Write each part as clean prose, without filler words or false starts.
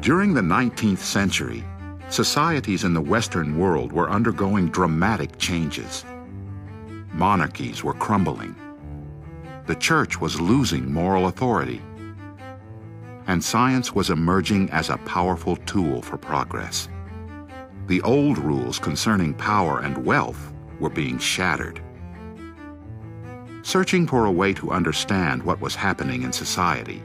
During the 19th century, societies in the Western world were undergoing dramatic changes. Monarchies were crumbling. The church was losing moral authority. And science was emerging as a powerful tool for progress. The old rules concerning power and wealth were being shattered. Searching for a way to understand what was happening in society,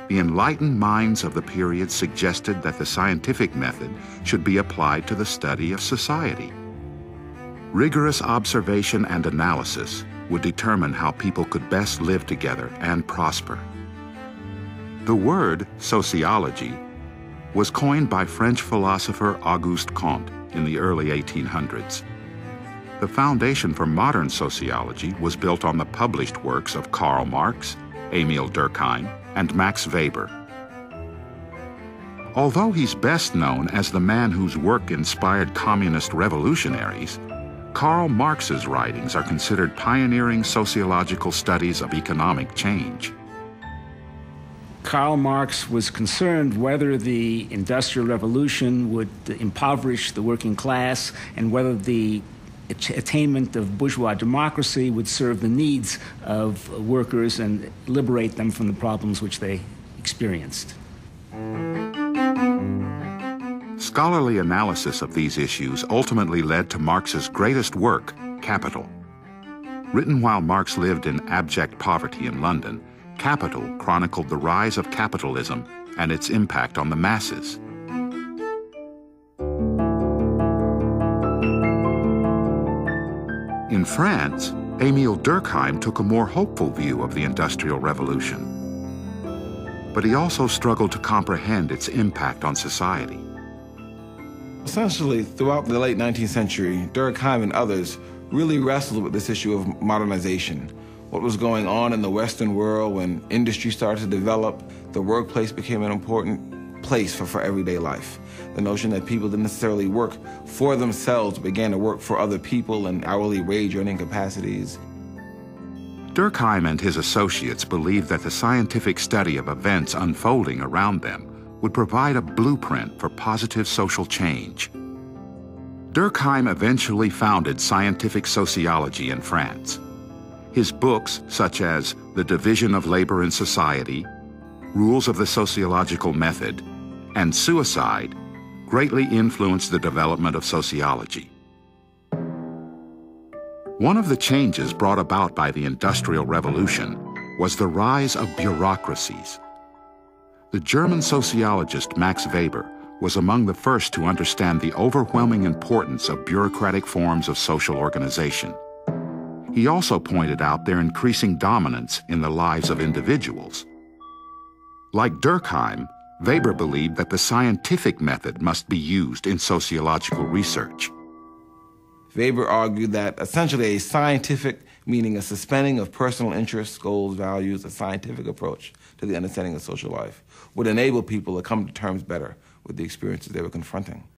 the enlightened minds of the period suggested that the scientific method should be applied to the study of society. Rigorous observation and analysis would determine how people could best live together and prosper. The word sociology was coined by French philosopher Auguste Comte in the early 1800s. The foundation for modern sociology was built on the published works of Karl Marx, Emil Durkheim, and Max Weber. Although he's best known as the man whose work inspired communist revolutionaries, Karl Marx's writings are considered pioneering sociological studies of economic change. Karl Marx was concerned whether the Industrial Revolution would impoverish the working class and whether the attainment of bourgeois democracy would serve the needs of workers and liberate them from the problems which they experienced. Scholarly analysis of these issues ultimately led to Marx's greatest work, Capital. Written while Marx lived in abject poverty in London, Capital chronicled the rise of capitalism and its impact on the masses. In France, Emil Durkheim took a more hopeful view of the Industrial Revolution. But he also struggled to comprehend its impact on society. Essentially, throughout the late 19th century, Durkheim and others really wrestled with this issue of modernization. What was going on in the Western world when industry started to develop, the workplace became an important place for everyday life. The notion that people didn't necessarily work for themselves, began to work for other people in hourly wage earning capacities. Durkheim and his associates believed that the scientific study of events unfolding around them would provide a blueprint for positive social change. Durkheim eventually founded scientific sociology in France. His books, such as The Division of Labor in Society, Rules of the Sociological Method, and Suicide, greatly influenced the development of sociology. One of the changes brought about by the Industrial Revolution was the rise of bureaucracies. The German sociologist Max Weber was among the first to understand the overwhelming importance of bureaucratic forms of social organization. He also pointed out their increasing dominance in the lives of individuals. Like Durkheim, Weber believed that the scientific method must be used in sociological research. Weber argued that essentially a scientific, meaning a suspending of personal interests, goals, values, a scientific approach to the understanding of social life, would enable people to come to terms better with the experiences they were confronting.